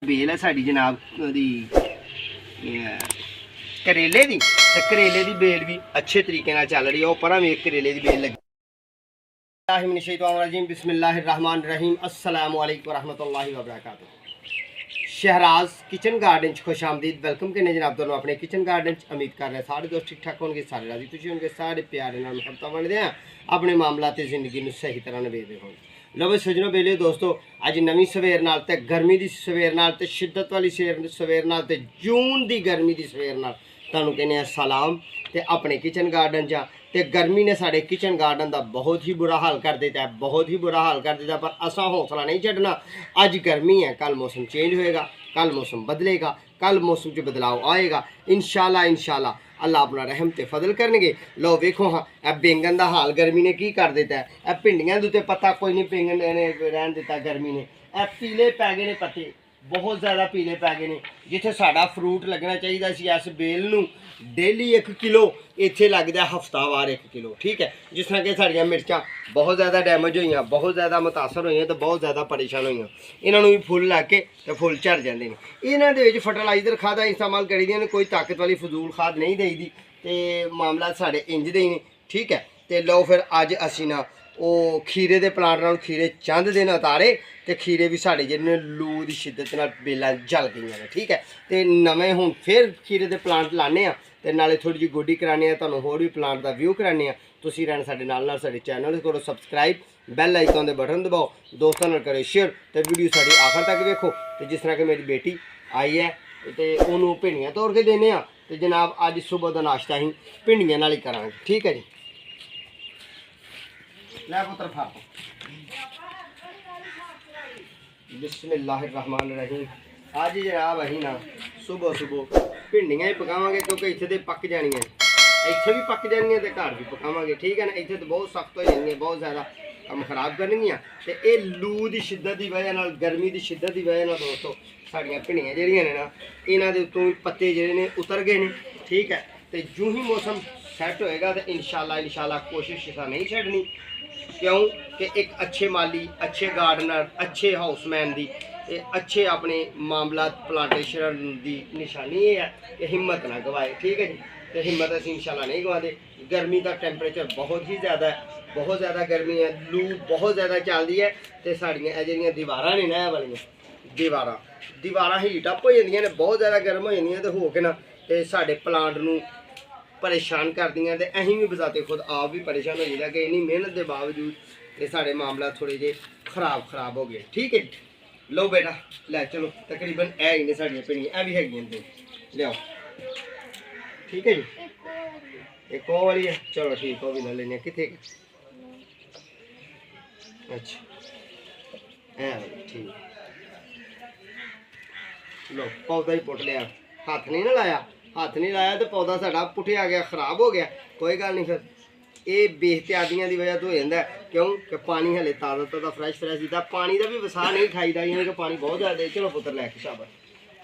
Bell है साड़ी जनाब करेले दी ते करेले दी बेल भी अच्छे तरीके नाल चल रही है। पर भी एक करेले दी बेल लगी। बिस्मिल्लाहिर्रहमानिर्रहीम अस्सलामु अलैकुम रहमतुल्लाहि व बरकातुहू। शहराज किचन गार्डन खुश आमदीद वेलकम करने जनाब दोनों अपने किचन गार्डन उम्मीद कर रहे सारे दोस्त ठीक ठाक होंगे, सारे राजी खुशी होंगे, सारे प्यारे नाल मुहब्बत बनते हैं, अपने मामला ते जिंदगी में सही तरह निभेदे होंगे। लो बई सजनों बेलियो दोस्तों, अज नवी सवेर नाल ते गर्मी की सवेर नाल ते शिद्दत वाली सवेर नाल ते जून की गर्मी की सवेर नाल तुहानूं कहने सलाम। ते अपने किचन गार्डन जा ते गर्मी ने साढ़े किचन गार्डन का बहुत ही बुरा हाल कर दिता है, बहुत ही बुरा हाल कर दिता। पर असा हौसला नहीं छड्डना। अज गर्मी है, कल मौसम चेंज होएगा, कल मौसम बदलेगा, कल मौसम च बदलाव आएगा। इंशाल्लाह इंशाल्लाह अल्लाह अपना रहम ते फजल करनगे। लो वेखो हाँ ए बैंगन का हाल गर्मी ने की कर दिता है। ए भिंडियां दे उत्ते पत्ता कोई नहीं बैंगन ने रहन दिता गर्मी ने। ए पीले पै गए ने पत्ते, बहुत ज़्यादा पीले पै गए ने। जिथे साडा फ्रूट लगना चाहिए सी इस बेल नूं डेली 1 किलो, इत्थे लगदा हफ्तावार 1 किलो। ठीक है, जिस तरह कि साड़ियां मिर्चां बहुत ज़्यादा डैमेज हुई, बहुत ज़्यादा मुतासर हुई तो बहुत ज़्यादा परेशान हुई। इन्होंने भी फुल लग के तो फुल झड़ जाते हैं। इन्हों के फर्टिलाइजर खादा इस्तेमाल करी दी, कोई ताकत वाली फजूल खाद नहीं देई दी तो मामला साढ़े इंज दे ही। ठीक है, तो लो फिर अज असी ना वो खीरे के प्लांट नाल खीरे चंद दिन उतारे तो खीरे भी साढ़े जिन्हें लू की शिद्दत नाल बेलां जल गई ने। ठीक है, तो नवें हुण फिर खीरे के प्लांट लाने आ ते नाले थोड़ी जी गोडी कराने, तुहानूं होर भी प्लांट का व्यू कराने। तुसीं रहना साडे नाल साडे चैनल करो सबसक्राइब, बैल आइकन के बटन दबाओ, दोस्तों नाल करो शेयर, तो वीडियो साडी आखिर तक देखो। तो जिस तरह कि मेरी बेटी आई है तो उन्होंने भिंडियां तोड़ के देने तो जनाब अज सुबह का नाश्ता ही भिंडियां नाल ही करांगे। ठीक है जी, लै पुत्र फा बिस्मिल्लाहिर्रहमानिर्रहीम। अज जनाब अहीं ना सुबह सुबह भिंडियां ही पकावांगे, क्योंकि इत्थे तो पक जानियां, इत्थे भी पक जानियां ते घर भी पकावांगे। ठीक है ना, इत्थे तो बहुत सख्त हो जानियां, बहुत ज़्यादा काम खराब करनगियां। तो ये लू की शिद्दत की वजह नाल, गर्मी की शिद्दत की वजह नाल दोस्तों साड़ियां भिंडियां जिहड़ियां ने ना इन्हां दे उत्तों पत्ते जिहड़े ने उतर गए ने। ठीक है, तो जूं ही मौसम सैट होएगा तो इंशाल्लाह इंशाल्लाह कोशिश इसा नहीं छड्डनी, क्यों कि एक अच्छे माली, अच्छे गार्डनर, अच्छे हाउसमैन की, अच्छे अपने मामला प्लांटेशन की निशानी है कि हिम्मत ना गवाए। ठीक है जी, तो हिम्मत असीं इंशाल्लाह नहीं गवाते। गर्मी का टैंपरेचर बहुत ही ज़्यादा है, बहुत ज़्यादा गर्मी है, लू बहुत ज़्यादा चलती है। तो साड़ियाँ जिहड़ियां दीवारां ने ना वालियां दीवारां हीट अप हो जांदियां ने, बहुत ज़्यादा गर्म हो जांदियां तो हो के ना तो साडे प्लांट नूं परेशान कर दियाँ। तो अहीं भी बजाते खुद आप भी परेशान हो जाता कि इन्नी मेहनत के बावजूद ये साढ़े मामला थोड़े जे खराब हो गए। ठीक है, लो बेटा लै चलो, तकरीबन है ही ने साड़ियां भिंडियां भी हैगियां दो लियाओ। ठीक है जी, एक वो वाली है, चलो ठीक हो भी ला लेने। कितने अच्छा है ठीक, लो पौधा ही पुट लिया, हाथ नहीं ना लाया, हाथ नहीं लाया तो पौधा साढ़ा पुठे आ गया, खराब हो गया। कोई गल नहीं, फिर ये बेहतियातियां की वजह तो हो जाता है, क्यों कि पानी हले ताज़ा ताज़ा फ्रैश दिता, पानी का भी वसा नहीं खाईदा, यानी कि पानी बहुत ज़्यादा। चलो पुत्र लैके शाबाश।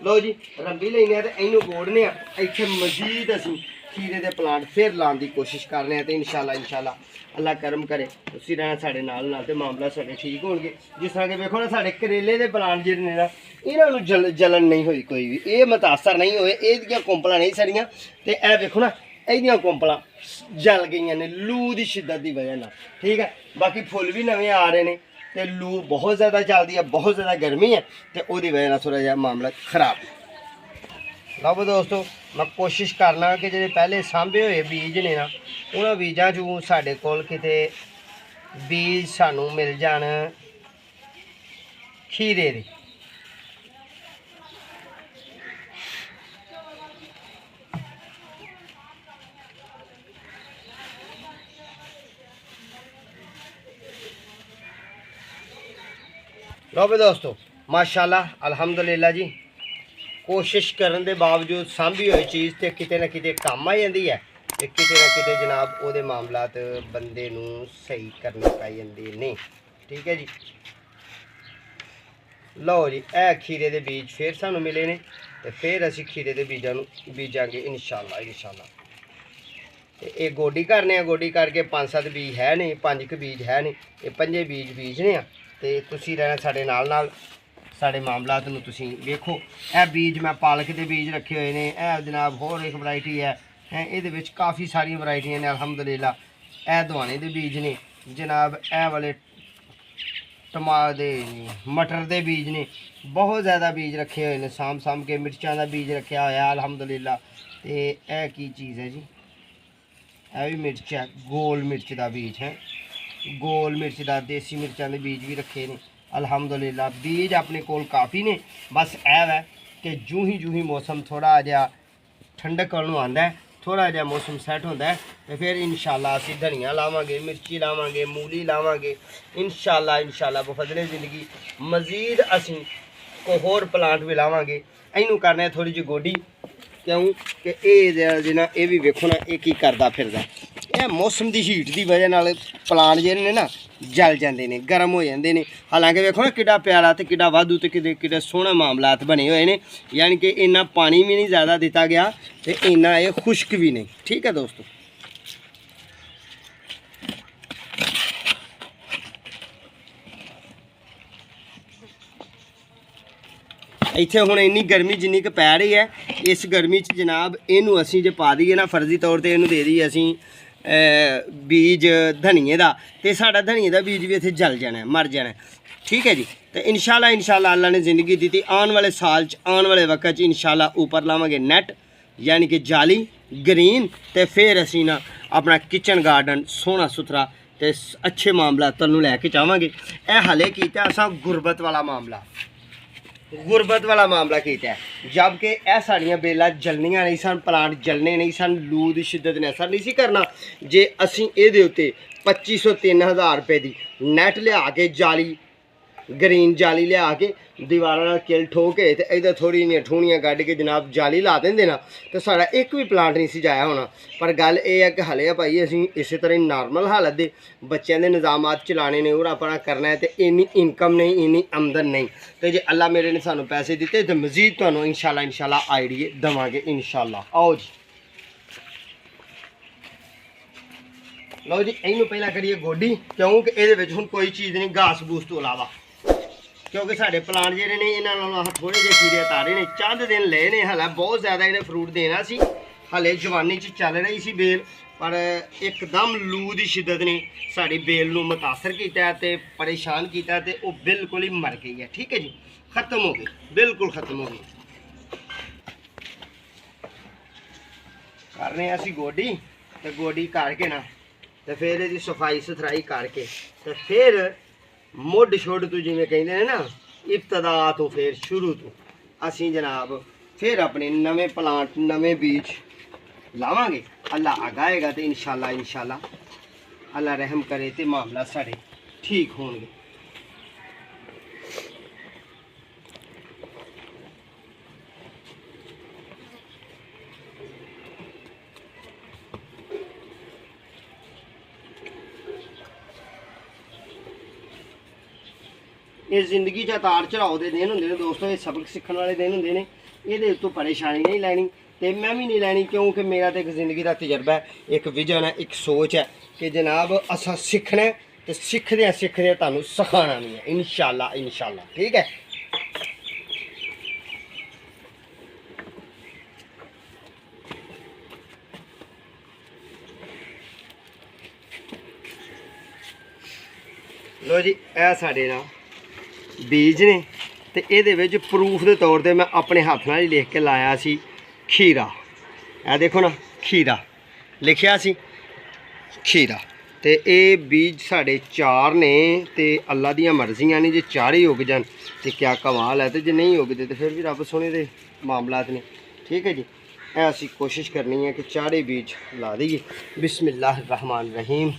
लो जी रंबी लेने तो इनू गोड़ने, इतने मजीद असीं खीरे के प्लांट फिर लाने की कोशिश कर रहे हैं। तो इंशाल्लाह इंशाल्लाह अल्लाह करम करे, तुसीं रहना साढ़े नाल तो मामला साढ़े ठीक होंगे। जिस तरह के देखो ना साढ़े करेले के प्लांट जिहड़े ने ना, इन्होंने जलन नहीं हुई कोई भी, ये मुतासर नहीं होए, ये कोंपलां नहीं सड़ियां। तो यह देखो ना इहदियां कोंपलां जल गई ने लू की शिद्दत की वजह नाल। ठीक है, बाकी फुल भी नवे आ रहे हैं तो लू बहुत ज़्यादा चलती है, बहुत ज़्यादा गर्मी है, तो उसकी वजह नाल थोड़ा जिहा मामला खराब। लो दोस्तों मैं कोशिश करना कि जो पहले सांभे हुए बीज ने ना, उन्होंने बीजों चों साढ़े कोल किते बीज सानू मिल जान खीरे दे। लो भी दोस्तों माशाल्लाह अल्हम्दुलिल्लाह जी, कोशिश करने के बावजूद सांभी हुई चीज़ तो किते ना किते काम आ जाती है, तो किते ना किते जनाब वो मामलात बंदे नूं सही करने पाई जाते ने। ठीक है जी, लो जी ए खीरे के बीज फिर सानू मिले ने, तो फिर असी खीरे के बीजों बीजांगे इंशाल्लाह इंशाल्लाह। तो ये गोडी करने, गोडी करके 5-7 बीज है नहीं, 5 बीज है नहीं, ये 5 बीज बीजने। तो तुसीं रहना साडे नाल साढ़े मामलात नूं तुसीं वेखो। यह बीज मैं पालक के बीज रखे हुए ने, यह जनाब होर एक वैरायटी है ये काफ़ी सारी वैरायटियां ने अल्हम्दुलिल्लाह। यह दवाने के बीज ने जनाब, यह वाले मटर के बीज ने, बहुत ज़्यादा बीज रखे हुए हैं साम के। मिर्चों का बीज रखा होया अल्हम्दुलिल्लाह। तो यह की चीज़ है जी, यह भी मिर्च है, गोल मिर्च का बीज है, गोल मिर्च का देसी मिर्चों के बीज भी रखे ने अल्हम्दुलिल्लाह। बीज अपने कोल काफ़ी ने, बस यह है कि जूँ ही मौसम थोड़ा जहा ठंडक वालों आंदा है, थोड़ा जहा मौसम सैट होता है तो फिर इंशाल्लाह असीं धनिया लावांगे, मिर्ची लावांगे, मूली लावांगे इंशाल्लाह बफजले ज़िंदगी। मज़ीद असीं को होर प्लांट भी लावांगे। इनू करना थोड़ी जी गोडी, क्यों कि ये भी वेखो ना ये की करदा फिरदा। यह मौसम की हीट की वजह नाल प्लांट जिहड़े ने ना जल जाते हैं, गर्म हो जाते हैं। हालांकि वेखो ना किड्डा प्यारा तो किड्डा वाधू तो किड्डे सोहना मामलात बने हुए हैं। यानी कि इन्ना पानी भी नहीं ज़्यादा दिता गया तो इन्ना ये खुश्क भी नहीं। ठीक है दोस्तों, इत्थे हुण इन्नी गर्मी जिन्नी क पै रही है, इस गर्मी च जनाब इनू असीं जे पा दईए ना फर्जी तौर पर इनू दे दईए असीं बीज धनिए का, तो साड़ा धनिए का बीज भी इत्थे जल जाना है, मर जाना है। ठीक है जी। तो इंशाल्लाह अल्लाह ने ज़िंदगी दी, आने वाले साल आने वाले वक्त इंशाल्लाह ऊपर लावांगे नेट यानी कि जाली ग्रीन। तो फिर असी ना अपना किचन गार्डन सोहना सुथरा तो अच्छे मामला तनू लैके चाहवांगे। यह हले कीता असां गुरबत वाला मामला कीता है, जबकि यह साड़ियाँ बेलां जलनियां नहीं सन, प्लांट जलने नहीं सन, लू की शिद्दत ने असर नहीं सी करना जे असीं इहदे उत्ते 2500 3000 रुपए की नैट लिया के जाली ग्रीन जाली लिया के दीवारां नाल किल ठोक के ते इधर थोड़ी जी ठूणियां कड्ढ के जनाब जाली ला देंदे ना, तो साड़ा एक भी प्लांट नहीं सी जाया होना। पर गल यह है कि हले भाई असीं इस तरह नॉर्मल हालत दे बच्चों के निज़ामात चलाने ने और अपना करना है, तो इन्नी इनकम नहीं, इन्नी आमदन नहीं। तो जे अल्लाह मेरे ने सानू पैसे दिते तो मजीद तुहानू इंशाल्लाह आइडिए देवांगे इंशाल्लाह। आओ जी, लो जी, इनू पहला करिए गोडी, क्योंकि ये हुण कोई चीज़ नहीं घास बूस तो इलावा, क्योंकि साढ़े प्लांट जोड़े ने इन्होंने थोड़े जे कीड़े तारे ने, चंद दिन ले ने, हला बहुत ज़्यादा इन्हें फ्रूट देना सी, हले जवानी चल रही सी बेल, पर एकदम लू की शिद्दत ने साड़ी बेल नूं मुतासर किया ते परेशान किया, ते वो बिल्कुल ही मर गई है। ठीक है जी, खत्म हो गई, बिल्कुल खत्म हो गई। करने असी गोडी, तो गोडी करके ना तो फिर इसकी सफाई सुथराई करके तो फिर मुड शुड तो जिमें कहते हैं ना इब्तदा तो फिर शुरू तो असी जनाब फिर अपने नवे प्लांट नवे बीज लावांगे। अल्लाह आगाएगा तो इंशाल्लाह अल्लाह रहम करे तो मामला साढ़े ठीक होंगे। ये जिंदगी च तार चढ़ाओ के दिन होंगे दोस्तों, ये सबक सीखने वाले दिन होंगे ने, ये उत्तों परेशानी नहीं लैनी तो मैं भी नहीं लैनी, क्योंकि मेरा तो एक जिंदगी का तजर्बा है, एक विजन है, एक सोच है कि जनाब असा सीखना है तो सीखदे तुहानू सिखाना नहीं है इंशाल्लाह। ठीक है, लो जी, ए साढ़े ना बीज ने, तो ये प्रूफ के तौर पर मैं अपने हाथ नाल ही लिख के लाया सी खीरा। ए देखो ना खीरा लिखिया सी खीरा, तो ये बीज साढ़े 4 ने, तो अल्लाह दियाँ मर्जियां ने, जे 4 ही उग जान तो क्या कमाल है, तो जे नहीं उगते तो फिर भी रब सोने दे मामलात ने। ठीक है जी, ऐसी कोशिश करनी है कि 4 ही बीज ला दीजिए। बिस्मिल्लाहिर्रहमानिर्रहीम।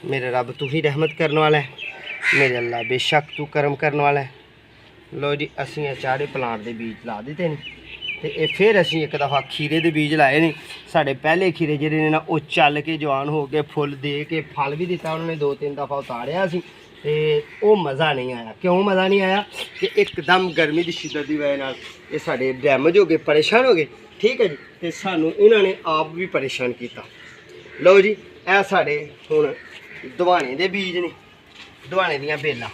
मेरे रब तू ही रहमत करने वाला है, मेरे अल्लाह बेशक तू करम करने वाला है। लो जी, असी 4 प्लांट के बीज ला दिते हैं, तो फिर असी एक दफ़ा खीरे के बीज लाए ने। साढ़े पहले खीरे जोड़े ने ना वो चल के जवान हो गए, फुल दे के फल भी दिता, उन्होंने 2-3 दफ़ा उतारिया सी, तो वो मज़ा नहीं आया। क्यों मज़ा नहीं आया कि एकदम गर्मी की शिद्दत की वजह नाल ये साढ़े डैमेज हो गए, परेशान हो गए। ठीक है जी, तो सानू इन्होंने आप भी परेशान किया। लो जी, ए साढ़े हुण दवाने के बीज ने, दवाने दियां बेलां,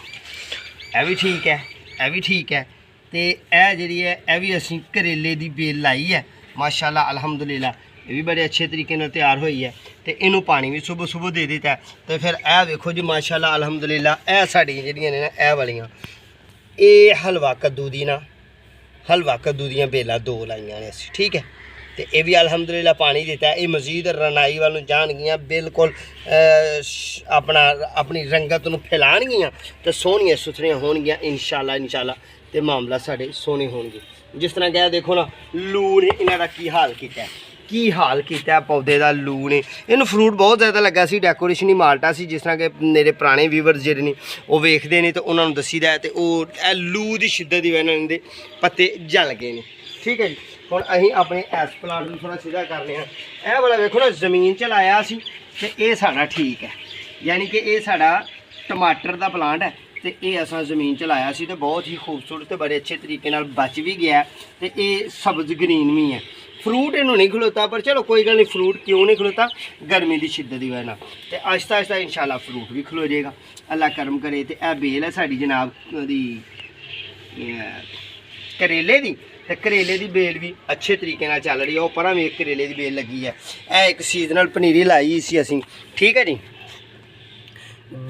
यह भी ठीक है, ਇਹ ਵੀ ਠੀਕ ਹੈ। ਤੇ ਇਹ ਜਿਹੜੀ ਹੈ ਇਹ ਵੀ ਅਸੀਂ ਕਰੇਲੇ ਦੀ ਬੇਲ ਲਾਈ ਹੈ ਮਾਸ਼ਾਅੱਲਾ ਅਲਹਮਦੁਲਿਲਾ, ਇਹ ਵੀ ਬੜੇ ਅੱਛੇ ਤਰੀਕੇ ਨਾਲ ਤਿਆਰ ਹੋਈ ਹੈ। ਤੇ ਇਹਨੂੰ ਪਾਣੀ ਵੀ ਸੁਬਹ ਸੁਬਹ ਦੇ ਦਿੱਤਾ। ਤੇ ਫਿਰ ਇਹ ਵੇਖੋ ਜੀ ਮਾਸ਼ਾਅੱਲਾ ਅਲਹਮਦੁਲਿਲਾ, ਇਹ ਸਾਡੀਆਂ ਜਿਹੜੀਆਂ ਨੇ ਨਾ ਇਹ ਵਾਲੀਆਂ, ਇਹ ਹਲਵਾ ਕੱਦੂ ਦੀ ਨਾ, ਹਲਵਾ ਕੱਦੂ ਦੀਆਂ ਬੇਲਾਂ 2 ਲਾਈਆਂ ਨੇ ਅਸੀਂ, ਠੀਕ ਹੈ। ਤੇ ਇਹ ਵੀ ਅਲਹਮਦੁਲਿਲਾ ਪਾਣੀ ਦਿੱਤਾ। ਇਹ ਮਜ਼ੀਦ ਰਨਾਈ ਵੱਲ ਨੂੰ ਜਾਣਗੀਆਂ, ਬਿਲਕੁਲ ਆਪਣੀ ਰੰਗਤ ਨੂੰ ਫੈਲਾਣਗੀਆਂ ਤੇ ਸੋਹਣੀਆਂ ਸੁਥਰੀਆਂ ਹੋਣਗੀਆਂ ਇਨਸ਼ਾਅੱਲਾ ਇਨਸ਼ਾਅੱਲਾ। ਤੇ ਮਾਮਲਾ ਸਾਡੇ ਸੋਹਣੇ ਹੋਣਗੇ। ਜਿਸ ਤਰ੍ਹਾਂ ਕਿ ਦੇਖੋ ਨਾ, ਲੂ ਨੇ ਇਹਨਾਂ ਦਾ ਕੀ ਹਾਲ ਕੀਤਾ, ਕੀ ਹਾਲ ਕੀਤਾ ਪੌਦੇ ਦਾ। ਲੂ ਨੇ ਇਹਨੂੰ ਫਰੂਟ ਬਹੁਤ ਜ਼ਿਆਦਾ ਲੱਗਾ ਸੀ, ਡੈਕੋਰੇਸ਼ਨ ਹੀ ਮਾਲਟਾ ਸੀ। ਜਿਸ ਤਰ੍ਹਾਂ ਕਿ ਮੇਰੇ ਪੁਰਾਣੇ ਵੀਵਰਸ ਜਿਹੜੇ ਨੇ ਉਹ ਵੇਖਦੇ ਨੇ ਤੇ ਉਹਨਾਂ ਨੂੰ ਦੱਸੀਦਾ, ਤੇ ਉਹ ਇਹ ਲੂ ਦੀ ਸ਼ਿੱਦਤ ਦੀ ਵਜ੍ਹਾ ਨਾਲ ਇਹਦੇ ਪੱਤੇ ਜਲ ਗਏ ਨੇ, ਠੀਕ ਹੈ ਜੀ। ਹੁਣ ਅਸੀਂ ਆਪਣੇ ਇਸ ਪਲਾਂਟ ਨੂੰ ਥੋੜ੍ਹਾ ਸਿੱਧਾ ਕਰਨੇ ਆ। ਇਹ ਵਾਲਾ ਵੇਖੋ ਨਾ, ਜ਼ਮੀਨ 'ਚ ਲਾਇਆ ਸੀ ਤੇ ਇਹ ਸਾਡਾ ਠੀਕ ਹੈ, ਯਾਨੀ ਕਿ ਇਹ ਸਾਡਾ ਟਮਾਟਰ ਦਾ ਪਲਾਂਟ ਹੈ। ਤੇ ਇਹ ਅਸਾਂ ਜ਼ਮੀਨ 'ਚ ਲਾਇਆ ਸੀ ਤੇ ਬਹੁਤ ਹੀ ਖੂਬਸੂਰਤ ਤੇ ਬੜੇ ਅੱਛੇ ਤਰੀਕੇ ਨਾਲ ਬਚ ਵੀ ਗਿਆ। ਤੇ ਇਹ ਸਬਜ਼ ਗ੍ਰੀਨ ਵੀ ਹੈ। ਫਰੂਟ ਇਹਨੂੰ ਨਹੀਂ ਖਲੋਤਾ, ਪਰ ਚਲੋ ਕੋਈ ਗੱਲ ਨਹੀਂ। ਫਰੂਟ ਕਿਉਂ ਨਹੀਂ ਖਲੋਤਾ? ਗਰਮੀ ਦੀ ਸ਼ਿੱਦਤ ਦੀ ਵਜ੍ਹਾ ਨਾਲ। ਤੇ ਆਹਿਸਤਾ ਆਹਿਸਤਾ ਇਨਸ਼ਾਅੱਲਾ ਫਰੂਟ ਵੀ ਖਲੋ ਜਾਏਗਾ, ਅੱਲਾ ਕਰਮ ਕਰੇ। ਤੇ ਇਹ ਬੇਲ ਹੈ ਸਾਡੀ ਜਨਾਬ ਉਹਦੀ ਕਰੇਲੇ ਦੀ। ਤੇ ਕਰੇਲੇ ਦੀ ਬੇਲ ਵੀ ਅੱਛੇ ਤਰੀਕੇ ਨਾਲ ਚੱਲ ਰਹੀ ਹੈ। ਉਹ ਪਰਾਂ ਵੀ ਇੱਕ ਕਰੇਲੇ ਦੀ ਬੇਲ ਲੱਗੀ ਹੈ। ਇਹ ਇੱਕ ਸੀਜ਼ਨਲ ਪਨੀਰੀ ਲਾਈ ਸੀ ਅਸੀਂ, ਠੀਕ ਹੈ ਜੀ।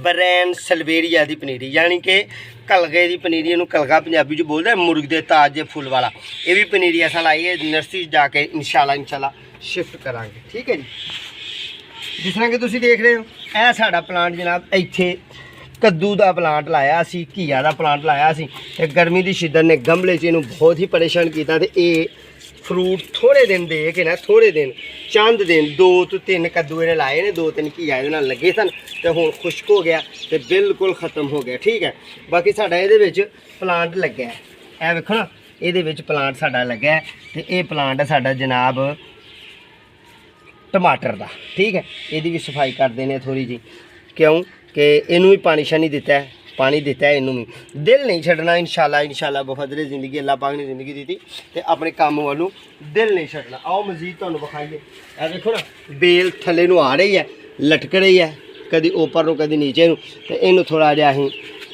ਬਰੈਨ ਸਲਵੇਰੀਆ ਦੀ ਪਨੀਰੀ, ਯਾਨੀ ਕਿ ਕਲਗੇ ਦੀ ਪਨੀਰੀ, ਇਹਨੂੰ ਕਲਗਾ ਪੰਜਾਬੀ 'ਚ ਬੋਲਦੇ, ਮੁਰਗ ਦੇ ਤਾਜ ਦੇ ਫੁੱਲ ਵਾਲਾ। ਇਹ ਵੀ ਪਨੀਰੀ ਅਸਾਂ ਲਾਈ ਹੈ, ਨਰਸਰੀ 'ਚ ਜਾ ਕੇ ਇਨਸ਼ਾਅੱਲਾ ਸ਼ਿਫਟ ਕਰਾਂਗੇ, ਠੀਕ ਹੈ ਜੀ। ਜਿਸ ਤਰ੍ਹਾਂ ਕਿ ਤੁਸੀਂ ਦੇਖ ਰਹੇ ਹੋ, ਇਹ ਸਾਡਾ ਪਲਾਂਟ ਜਨਾਬ ਇੱਥੇ ਕੱਦੂ ਦਾ ਪਲਾਂਟ ਲਾਇਆ ਸੀ, ਘੀਆ ਦਾ ਪਲਾਂਟ ਲਾਇਆ ਸੀ। ਤੇ ਗਰਮੀ ਦੀ ਸ਼ਿੱਦਤ ਨੇ ਗਮਲੇ 'ਚ ਇਹਨੂੰ ਬਹੁਤ ਹੀ ਪਰੇਸ਼ਾਨ ਕੀਤਾ। ਤੇ ਇਹ ਫਰੂਟ ਥੋੜ੍ਹੇ ਦਿਨ ਦੇ ਕੇ ਨਾ, ਥੋੜ੍ਹੇ ਦਿਨ, ਚੰਦ ਦਿਨ, 2 ਤੋਂ 3 ਕੱਦੂ ਇਹਨੇ ਲਾਏ ਨੇ, 2-3 ਘੀਆ ਇਹਦੇ ਨਾਲ ਲੱਗੇ ਸਨ। ਤੇ ਹੁਣ ਖੁਸ਼ਕ ਹੋ ਗਿਆ ਤੇ ਬਿਲਕੁਲ ਖ਼ਤਮ ਹੋ ਗਿਆ, ਠੀਕ ਹੈ। ਬਾਕੀ ਸਾਡਾ ਇਹਦੇ ਵਿੱਚ ਪਲਾਂਟ ਲੱਗਾ ਹੈ, ਇਹ ਵੇਖੋ ਨਾ, ਇਹਦੇ ਵਿੱਚ ਪਲਾਂਟ ਸਾਡਾ ਲੱਗਾ ਹੈ। ਤੇ ਇਹ ਪਲਾਂਟ ਹੈ ਸਾਡਾ ਜਨਾਬ ਟਮਾਟਰ ਦਾ, ਠੀਕ ਹੈ। ਇਹਦੀ ਵੀ ਸਫਾਈ ਕਰਦੇ ਨੇ ਥੋੜ੍ਹੀ ਜਿਹੀ, ਕਿਉਂ ਕਿ ਇਹਨੂੰ ਵੀ ਪਾਣੀ ਸ਼ਾਨੀ ਦਿੱਤਾ ਹੈ, ਪਾਣੀ ਦਿੱਤਾ ਹੈ ਇਹਨੂੰ ਵੀ। ਦਿਲ ਨਹੀਂ ਛੱਡਣਾ ਇਨਸ਼ਾਅੱਲਾ ਬਫਦਲੇ ਜ਼ਿੰਦਗੀ ਅੱਲਾ ਪਾਕ ਨੇ ਜ਼ਿੰਦਗੀ ਦਿੱਤੀ ਤੇ ਆਪਣੇ ਕੰਮ ਵੱਲੋਂ ਦਿਲ ਨਹੀਂ ਛੱਡਣਾ। ਆਓ ਮਜ਼ੀਦ ਤੁਹਾਨੂੰ ਵਿਖਾਈਏ। ਇਹ ਦੇਖੋ ਨਾ, ਬੇਲ ਥੱਲੇ ਨੂੰ ਆ ਰਹੀ ਹੈ, ਲਟਕ ਰਹੀ ਹੈ, ਕਦੀ ਉੱਪਰ ਨੂੰ ਕਦੀ ਨੀਚੇ ਨੂੰ। ਤੇ ਇਹਨੂੰ ਥੋੜ੍ਹਾ ਜਿਹਾ ਅਸੀਂ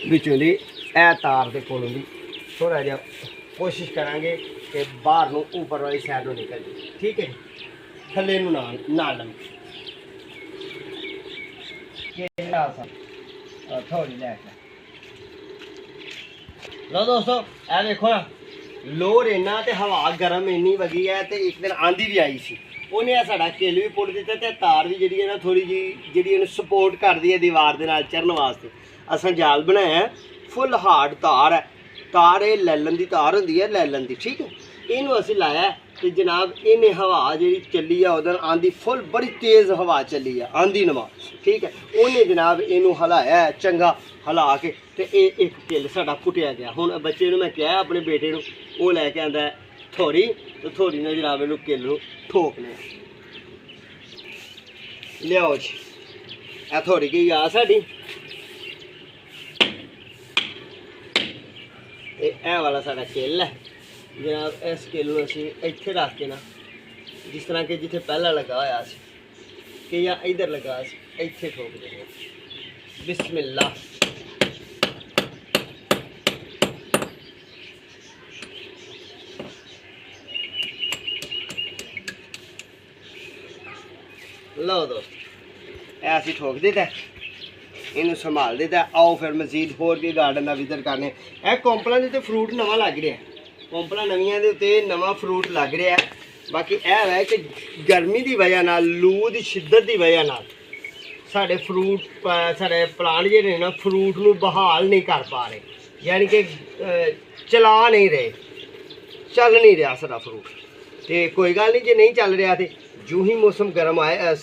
ਵਿੱਚੋਂ ਦੀ ਇਹ ਤਾਰ ਦੇ ਕੋਲੋਂ ਦੀ ਥੋੜ੍ਹਾ ਜਿਹਾ ਕੋਸ਼ਿਸ਼ ਕਰਾਂਗੇ ਕਿ ਬਾਹਰ ਨੂੰ ਉੱਪਰ ਵਾਲੀ ਸਾਈਡ ਨੂੰ ਨਿਕਲ ਜਾਏ, ਠੀਕ ਹੈ। ਥੱਲੇ ਨੂੰ ਨਾ ਲੰਮੀ ਥੋੜੀ ਲੈ ਕੇ ਲੋ ਦੋਸਤੋ। ਇਹ ਦੇਖੋ ਨਾ, ਲੋਰ ਇੰਨਾ ਤੇ ਹਵਾ ਗਰਮ ਇੰਨੀ ਵਗੀ ਹੈ। ਤੇ ਇੱਕ ਦਿਨ ਆਂधी ਵੀ ਆਈ ਸੀ, ਉਹਨੇ ਆ ਸਾਡਾ ਕਿੱਲ ਵੀ ਪੁੱਟ ਦਿੱਤਾ। ਤੇ ਤਾਰ ਵੀ ਜਿਹੜੀ ਹੈ ਨਾ ਥੋੜੀ ਜਿਹੀ, ਜਿਹੜੀ ਇਹਨੂੰ ਸਪੋਰਟ ਕਰਦੀ ਹੈ ਦੀਵਾਰ ਦੇ ਨਾਲ ਚੜਨ ਵਾਸਤੇ, ਅਸਾਂ ਜਾਲ ਬਣਾਇਆ। ਫੁੱਲ ਹਾਰਡ ਤਾਰ ਹੈ, ਤਾਰ ਇਹ ਲੈਲਨ ਦੀ ਤਾਰ ਹੁੰਦੀ ਹੈ, ਲੈਲਨ ਦੀ, ਠੀਕ ਹੈ। ਇਹਨੂੰ ਅਸੀਂ ਲਾਇਆ ਤੇ ਜਨਾਬ ਇਹਨੇ ਹਵਾ ਜਿਹੜੀ ਚੱਲੀ ਆ ਉਹਦੇ ਆਂधी ਫੁੱਲ ਬੜੀ ਤੇਜ਼ ਹਵਾ ਚੱਲੀ ਆ, ਆਂधी ਨਵਾ, ਠੀਕ ਹੈ। ਉਹਨੇ ਜਨਾਬ ਇਹਨੂੰ ਹਿਲਾਇਆ ਚੰਗਾ, ਹਿਲਾ ਕੇ ਤੇ ਇਹ ਇੱਕ ਕਿੱਲ ਸਾਡਾ ਪੁੱਟਿਆ ਗਿਆ। ਹੁਣ ਬੱਚੇ ਨੂੰ ਮੈਂ ਕਿਹਾ ਆਪਣੇ ਬੇਟੇ ਨੂੰ, ਉਹ ਲੈ ਕੇ ਆਂਦਾ ਥੋੜੀ, ਤੇ ਥੋੜੀ ਨਾਲ ਜਨਾਬ ਇਹਨੂੰ ਕਿੱਲ ਨੂੰ ਠੋਕਨੇ ਲਿਆਓ ਜੀ। ਇਹ ਥੋੜੀ ਗਈ ਆ ਸਾਡੀ, ਇਹ ਵਾਲਾ ਸਾਡਾ ਕਿੱਲ ਹੈ ਜਨਾਬ। ਇਸ ਕਿੱਲ ਨੂੰ ਅਸੀਂ ਇੱਥੇ ਰੱਖ ਕੇ ਨਾ, ਜਿਸ ਤਰ੍ਹਾਂ ਕਿ ਜਿੱਥੇ ਪਹਿਲਾਂ ਲੱਗਾ ਹੋਇਆ ਸੀ ਕਿ ਜਾਂ ਇੱਧਰ ਲੱਗਾ ਸੀ, ਇੱਥੇ ਠੋਕ ਦਿੰਦੇ ਹਾਂ। ਬਿਸਮਿਲ੍ਲਾ। ਲਓ ਦੋਸਤ, ਇਹ ਅਸੀਂ ਠੋਕ ਦਿੱਤਾ, ਇਹਨੂੰ ਸੰਭਾਲ ਦਿੱਤਾ। ਆਓ ਫਿਰ ਮਜ਼ੀਦ ਹੋਰ ਵੀ ਗਾਰਡਨ ਦਾ ਵਿਜ਼ਿਟ ਕਰਨੇ। ਇਹ ਕੋਂਪਲਾਂ ਦੇ ਉੱਤੇ ਫਰੂਟ ਨਵਾਂ ਲੱਗ ਰਿਹਾ, ਕੋਂਪਲਾਂ ਨਵੀਆਂ ਦੇ ਉੱਤੇ ਨਵਾਂ ਫਰੂਟ ਲੱਗ ਰਿਹਾ। ਬਾਕੀ ਇਹ ਹੈ ਕਿ ਗਰਮੀ ਦੀ ਵਜ੍ਹਾ ਨਾਲ, ਲੂ ਦੀ ਸ਼ਿੱਦਤ ਦੀ ਵਜ੍ਹਾ ਨਾਲ ਸਾਡੇ ਫਰੂਟ, ਸਾਡੇ ਪਲਾਂਟ ਜਿਹੜੇ ਨੇ ਨਾ, ਫਰੂਟ ਨੂੰ ਬਹਾਲ ਨਹੀਂ ਕਰ ਪਾ ਰਹੇ, ਯਾਨੀ ਕਿ ਚਲਾ ਨਹੀਂ ਰਹੇ, ਚੱਲ ਨਹੀਂ ਰਿਹਾ ਸਾਡਾ ਫਰੂਟ। ਤੇ ਕੋਈ ਗੱਲ ਨਹੀਂ, ਜੇ ਨਹੀਂ ਚੱਲ ਰਿਹਾ ਤੇ ਜੋ ਹੀ ਮੌਸਮ ਗਰਮ ਆਏ,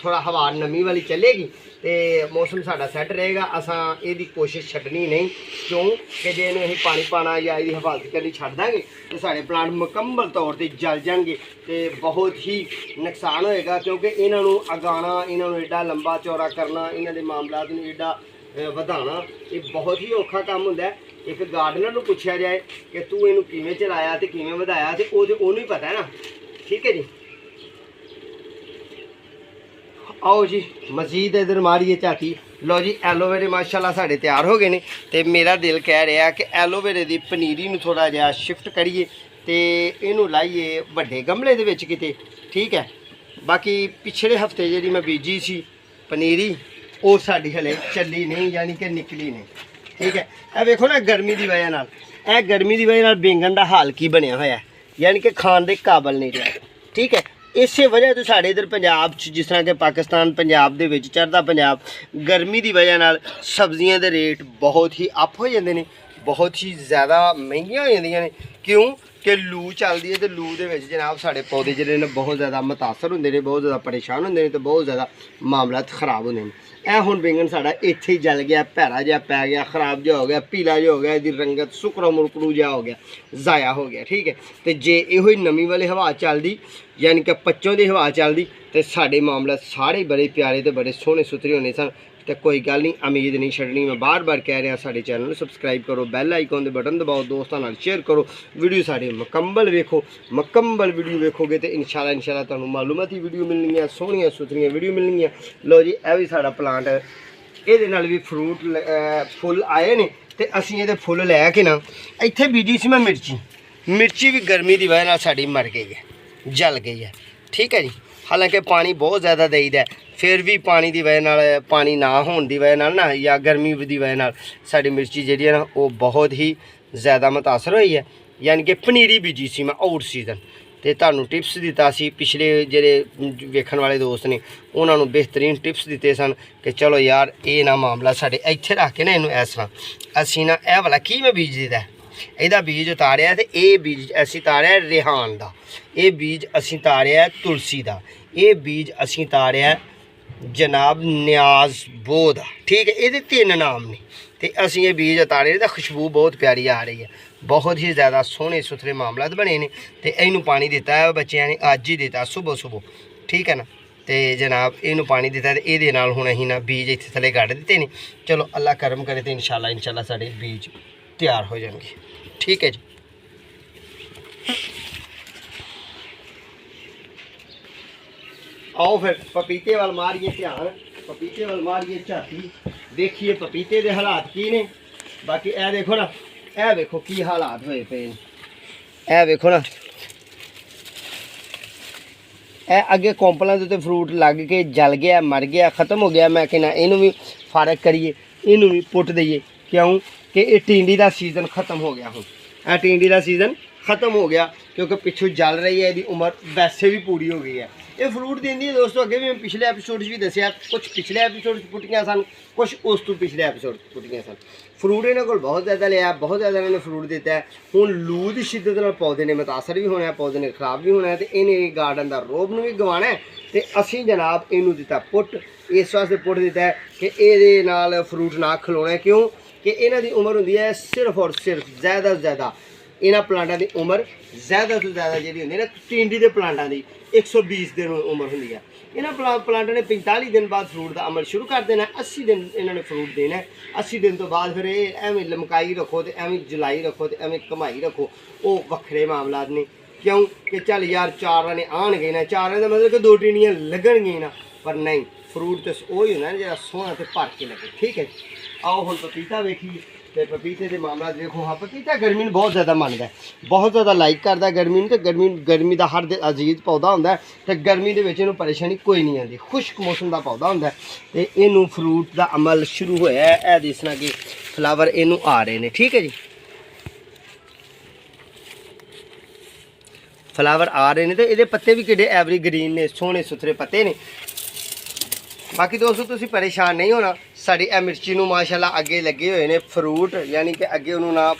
ਥੋੜਾ ਹਵਾ ਨਮੀ ਵਾਲੀ ਚੱਲੇਗੀ ਤੇ ਮੌਸਮ ਸਾਡਾ ਸੈੱਟ ਰਹੇਗਾ। ਅਸਾਂ ਇਹਦੀ ਕੋਸ਼ਿਸ਼ ਛੱਡਣੀ ਨਹੀਂ, ਕਿਉਂ ਕਿ ਜੇ ਇਹਨੂੰ ਅਸੀਂ ਪਾਣੀ ਪਾਣਾ ਜਾਂ ਇਹਦੀ ਹਿਫਾਜ਼ਤ ਕਰਨੀ ਛੱਡ ਦਾਂਗੇ ਤੇ ਸਾਡੇ ਪਲਾਂਟ ਮੁਕੰਮਲ ਤੌਰ ਤੇ ਜਲ ਜਾਣਗੇ ਤੇ ਬਹੁਤ ਹੀ ਨੁਕਸਾਨ ਹੋਏਗਾ। ਕਿਉਂਕਿ ਇਹਨਾਂ ਨੂੰ ਅਗਾਉਣਾ, ਇਹਨਾਂ ਨੂੰ ਐਡਾ ਲੰਬਾ ਚੌੜਾ ਕਰਨਾ, ਇਹਨਾਂ ਦੇ ਮਾਮਲਾਤ ਨੂੰ ਐਡਾ ਵਧਾਉਣਾ, ਇਹ ਬਹੁਤ ਹੀ ਔਖਾ ਕੰਮ ਹੁੰਦਾ ਹੈ। ਇੱਕ ਗਾਰਡਨਰ ਨੂੰ ਪੁੱਛਿਆ ਜਾਏ ਕਿ ਤੂੰ ਇਹਨੂੰ ਕਿਵੇਂ ਚਲਾਇਆ ਤੇ ਕਿਵੇਂ ਵਧਾਇਆ, ਤੇ ਉਹਨੂੰ ਹੀ ਪਤਾ ਹੈ ਨਾ, ਠੀਕ ਹੈ ਜੀ। आओ जी मजीद इधर मारिए झाती। लो जी एलोवेरे माशाल्लाह साढ़े तैयार हो गए ने ते मेरा दिल कह रहा कि एलोवेरे की पनीरी नूं थोड़ा जिहा शिफ्ट करिए ते इनू लाइए वड्डे गमले दे विच किते, ठीक है। बाकी पिछले हफ्ते जी मैं बीजी सी पनीरी वो साड़ी हले चली नहीं, यानी कि निकली नहीं, ठीक है। ए देखो ना गर्मी की वजह नाल, ए गर्मी की वजह नाल बैंगन का हाल की बनया होया, यानी कि खाण दे काबल नहीं रहा, ठीक है। इसे वजह तो साढ़े इधर पंजाब जिस तरह के पाकिस्तान पंजाब दे विच चढ़दा पंजाब गर्मी की वजह नाल सब्जियां दे रेट बहुत ही अप हो जाते हैं, बहुत ही ज़्यादा महंगियां हो जांदियां ने। क्यों कि लू चलती है तो लू दे विच जनाब साढ़े पौधे जिहड़े ने बहुत ज़्यादा मुतासर होंदे ने, बहुत ज़्यादा परेशान होंदे ने तो बहुत ज़्यादा मामलात खराब होंदे ने। ए हुण बैंगन साड़ा इत्थे ही जल गया, भैरा जिहा पै गया, खराब जिहा हो गया, पीला जिहा हो गया, इसकी रंगत सुकड़ा मुरकड़ू जिहा हो गया, ज़ाया हो गया, ठीक है। तो जे इहो ही नमी वाली हवा चलदी यानी कि पच्चों की हवा चलदी तो साढ़े मामला सारे बड़े प्यारे तो बड़े सोहने सुथरे होने सन। तो कोई गल नहीं, उम्मीद नहीं छड्डनी। मैं बार बार कह रहा साढ़े चैनल को सबसक्राइब करो, बैल आइकॉन के बटन दबाओ, दोस्तों नाल शेयर करो, वीडियो साढ़े मुकम्मल वेखो। मुकम्मल वीडियो वेखोगे तो इंशाल्लाह तुहानूं मालूमाती वीडियो मिलनी, सोहनियां सुथरियां वीडियो मिलनी। लो जी यह भी साड़ा प्लांट है, ये भी फ्रूट फुल आए ने तो असीं ये फुल लैके ना इत्थे बीजी सी मैं मिर्ची भी गर्मी की वजह नाल साड़ी मर गई है, जल गई है, ठीक है जी। हालांकि पानी बहुत ज़्यादा देईदा है, फिर भी पानी की वजह नाल, पानी ना होने की वजह नाल ना या गर्मी की वजह नाल साड़ी मिर्ची जी ना वो बहुत ही ज़्यादा मुतासर हुई है। यानी कि पनीरी बीजी सी मैं आउट सीजन तो तुहानूं टिप्स दिता सी, पिछले जिहड़े वेखण वाले दोस्त ने उन्होंने बेहतरीन टिप्स दिते सन कि चलो यार ये ना मामला साढ़े इत्थे रख के ना इनू इस तरह असीं ना यह वाला की मैं बीज दिता है, ਇਹਦਾ बीज उतारिया तो ये बीज असी तारिया रेहान का, ये बीज असी तारिया तुलसी का, ये बीज असी तारिया जनाब न्याज बो का, ठीक है। ये 3 नाम ने तो असी ये बीज उतारे तो खुशबू बहुत प्यारी आ रही है, बहुत ही ज़्यादा सोहने सुथरे मामलात बने ने। तो इनू पानी दिता है बच्चों ने अज ही दिता सुबह सुबह, ठीक है ना। तो जनाब इनू पानी दिता तो ये हुण असीं ना बीज इत्थे थले कढ़ दिते ने। चलो अल्लाह करम करे तो इंशाल्लाह साडे बीज तैयार हो जाएंगे, ठीक है जी। आओ फिर पपीते वाल मारिए ध्यान, पपीते वाल मारिए झाती, देखिए पपीते के हालात की ने। बाकी ए देखो ना, ए देखो की हालात होए पे, ए देखो ना ए अगे कौंपलों के उत्ते फ्रूट लग के जल गया, मर गया, खत्म हो गया। मैं कहना इनू भी फारग करिए, इनू भी पुट दईए। क्यों कि ये टिंडी का सीजन खत्म हो गया, हूँ यह टिंडी का सीजन खत्म हो गया क्योंकि पिछू जल रही है, इसकी उम्र वैसे भी पूरी हो गई है। ये फ्रूट देंदी है दोस्तों, अगे भी मैं पिछले एपीसोड भी दसिया, कुछ पिछले एपीसोड पुटियां सन, कुछ उस तो पिछले एपीसोड पुटियां सन। फ्रूट इन्होंने को बहुत ज़्यादा लिया, बहुत ज़्यादा इन्होंने फ्रूट दिता है। हुण लू की शिद्दत नाल पौधे ने मुतासर भी होना है, पौधे ने खराब भी होना है, तो इन्हें गार्डन का रोब भी गवाना है। तो असीं जनाब इनू दिता पुट, इस वास्ते पुट दिता है कि ये नाल फ्रूट ना खलोना है। क्यों कि इन्हां दी उम्र होंदी है सिर्फ और सिर्फ ज़्यादा तो ज़्यादा इन्हां प्लांटां दी उम्र ज़्यादा तो ज़्यादा जी होंदी ना टिंडी के प्लांटां दी 120 दिन उम्र होंदी है। इन्हां प्लांटां ने 45 दिन बाद फ्रूट का अमल शुरू कर देना, 80 दिन इन्होंने फ्रूट देना है। 80 दिन तो बाद फिर एवं लमकाई रखो तो एवं जलाई रखो तो एवं घमाई रखो, वो वक्रे मामलात ने। क्यों कि चल यार 4 आने आनगे ना, 4 आने का मतलब कि 2 टिंडियां लगणगियां ना, पर नहीं फ्रूट तो वही होना जो सोहना तो भर के लगे, ठीक है। आओ हम पपीता वेखिए, तो पपीते के मामला देखो। हाँ पपीता गर्मी बहुत ज़्यादा मनता है, बहुत ज़्यादा लाइक करता गर्मी तो गर्मी का हर अजीज पौधा होंदा, तो गर्मी के परेशानी कोई नहीं आती, खुश्क मौसम का पौधा होंदा। तो इनू फ्रूट का अमल शुरू होया है, दिसना कि फ्लावर इनू आ रहे हैं, ठीक है जी। फ्लावर आ रहे हैं तो ये पत्ते भी किड्डे एवरी ग्रीन ने, सोहने सुथरे पत्ते ने। बाकी दोस्तों तुसीं परेशान नहीं होना, साड़ी ए मिर्ची नूं माशाल्लाह अगे लगे हुए ने फ्रूट, यानी कि अगे उन्होंने ना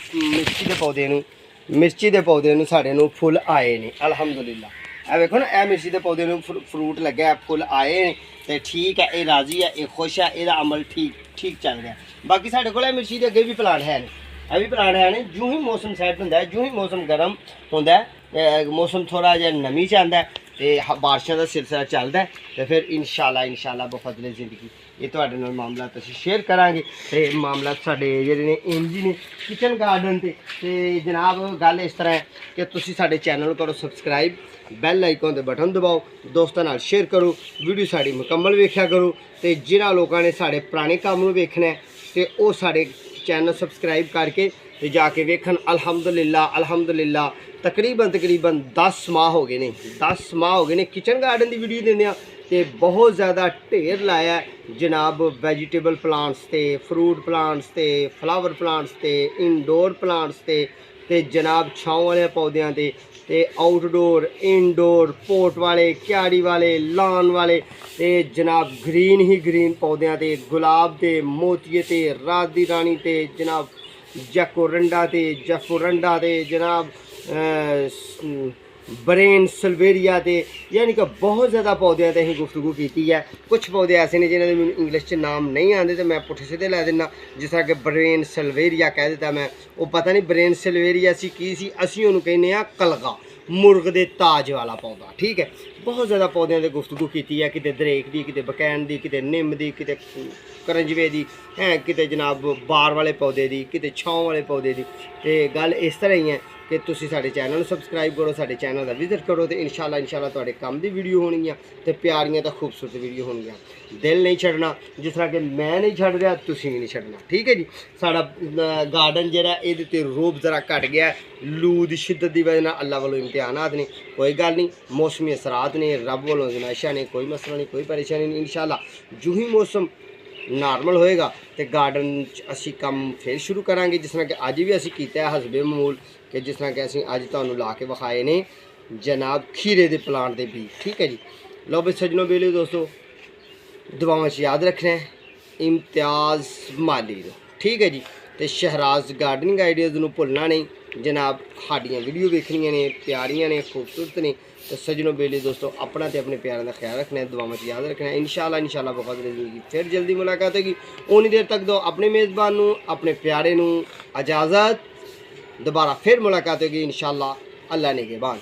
मिर्ची के पौधे नूं साढ़े नूं फुल आए ने अल्हम्दुलिल्लाह। ए देखो ना ए मिर्ची के पौधे नूं फ्रूट लगे, फुल आए ने, तो ठीक है, ये राजी है, ये खुश है, यदा अमल ठीक चल रहा है। बाकी साढ़े को मिर्ची के अगे भी प्लांट है, ये भी प्लांट है। जूँ ही मौसम सैट होंदा है, जूँ ही मौसम गर्म होंदा है, मौसम थोड़ा जहा नमी च आंदा है, ਤੇ ਬਾਰਿਸ਼ਾਂ ਦਾ ਸਿਲਸਿਲਾ ਚੱਲਦਾ ਹੈ ਤੇ ਫਿਰ ਇਨਸ਼ਾਅੱਲਾ ਬਫਜ਼ਲੇ ਜ਼ਿੰਦਗੀ ਇਹ ਤੁਹਾਡੇ ਨਾਲ ਮਾਮਲਾਤ ਅਸੀਂ ਸ਼ੇਅਰ ਕਰਾਂਗੇ। ਤੇ ਮਾਮਲਾਤ ਸਾਡੇ ਜਿਹੜੇ ਨੇ ਇੰਜ ਨੇ ਕਿਚਨ ਗਾਰਡਨ ਤੇ ਜਨਾਬ ਗੱਲ ਇਸ ਤਰ੍ਹਾਂ ਹੈ ਕਿ ਤੁਸੀਂ ਸਾਡੇ ਚੈਨਲ ਨੂੰ ਕਰੋ ਸਬਸਕ੍ਰਾਈਬ, ਬੈਲ ਆਈਕਨ ਦੇ ਬਟਨ ਦਬਾਓ, ਦੋਸਤਾਂ ਨਾਲ ਸ਼ੇਅਰ ਕਰੋ, ਵੀਡੀਓ ਸਾਡੀ ਮੁਕੰਮਲ ਵੇਖਿਆ ਕਰੋ। ਤੇ ਜਿਨ੍ਹਾਂ ਲੋਕਾਂ ਨੇ ਸਾਡੇ ਪੁਰਾਣੇ ਕੰਮ ਨੂੰ ਵੇਖਣਾ ਹੈ ਤੇ ਉਹ ਸਾਡੇ ਚੈਨਲ ਸਬਸਕ੍ਰਾਈਬ ਕਰਕੇ ਤੇ ਜਾ ਕੇ ਵੇਖਣ। ਅਲਹਮਦੁਲਿल्लाह ਤਕਰੀਬਨ 10 ਮਾਹ ਹੋ ਗਏ ਨੇ, 10 ਮਾਹ ਹੋ ਗਏ ਨੇ ਕਿਚਨ ਗਾਰਡਨ ਦੀ ਵੀਡੀਓ ਦਿੰਦੇ ਆ ਤੇ ਬਹੁਤ ਜ਼ਿਆਦਾ ਢੇਰ ਲਾਇਆ ਜਨਾਬ ਵੈਜੀਟੇਬਲ ਪਲਾਂਟਸ ਤੇ ਫਰੂਟ ਪਲਾਂਟਸ ਤੇ ਫਲਾਵਰ ਪਲਾਂਟਸ ਤੇ ਇਨਡੋਰ ਪਲਾਂਟਸ ਤੇ ਜਨਾਬ ਛਾਂ ਵਾਲੇ ਪੌਦਿਆਂ ਤੇ ਆਊਟਡੋਰ ਇਨਡੋਰ ਪੋਟ ਵਾਲੇ क्यारी वाले लान वाले ते जनाब ग्रीन ही ग्रीन पौधों ते गुलाब ते मोतिये ते रात दी रानी ते जनाब जैकोरंडा ते जनाब ब्रेन सल्वेरिया ते यानी कि बहुत ज़्यादा पौधों ते असीं गुफ्तगू की है। कुछ पौधे ऐसे ने जिन्होंने मैंने इंग्लिश च नाम नहीं आते तो मैं पुट्ठे सीधे लै दिना, जिस तरह कि ब्रेन सल्वेरिया कह दिता मैं, वो पता नहीं ब्रेन सल्वेरिया सी की सी, असीं उहनूं कहने आ कलगा मुर्ग दे ताज वाला पौधा। ठीक है, बहुत ज़्यादा पौधों की गुफ्तगू की है, किते दरेक की, किते बकैन की, किते निम की, किते करंजवे की है, किते जनाब बार वाले पौधे की, किते छांव वाले पौधे की। तो गल इस तरह ही है कि तुसी साडे चैनल सबसक्राइब करो, साडे चैनल का विजिट करो तो इंशाल्लाह तुहाडे काम दी वीडियो होणगियां ते प्यारियां ते खूबसूरत वीडियो होणगियां। दिल नहीं छड्डना, जिस तरह कि मैं नहीं छड्ड रहा तुसी भी नहीं छड्डना। ठीक है जी, साडा गार्डन जेहड़ा इहदे ते रोब जरा घट गया लू दी शिद्दत दी वजह नाल, अल्लाह वालों इम्तिहानात ने, कोई गल नहीं, मौसमी असरात ने, रब वालों आज़माइशां ने, कोई मसला नहीं, कोई परेशानी नहीं। इंशाल्लाह जो ही मौसम नॉर्मल होएगा तो गार्डन असी काम फिर शुरू करांगे, जिस तरह कि अज भी असी कीता है हसबे मामूल कि जिस तरह कि असी अज तुहानूं ला के विखाए ने जनाब खीरे दे प्लांट दे बीज। ठीक है जी, लो बे सजनों बेलियो दोस्तों, दुआवां च याद रखना है इम्तियाज़ माली दा। ठीक है जी, तो शहराज गार्डनिंग आइडियाज़ नूं भुलना नहीं जनाब, साडियां वीडियो वेखनियां ने, प्यारियां ने, खूबसूरत ने। तो सजनों बेली दोस्तों अपना तो अपने प्यारों का ख्याल रखना है, दुआवां च याद रखना है। इंशाल्लाह बहुत ज़िंदगी फिर जल्दी मुलाकात होगी। उन्नी देर तक दो अपने मेज़बान नूं, अपने प्यारे नूं इजाज़त, दोबारा फिर मुलाकात होगी इंशाल्लाह। अल्लाह ने के बाद।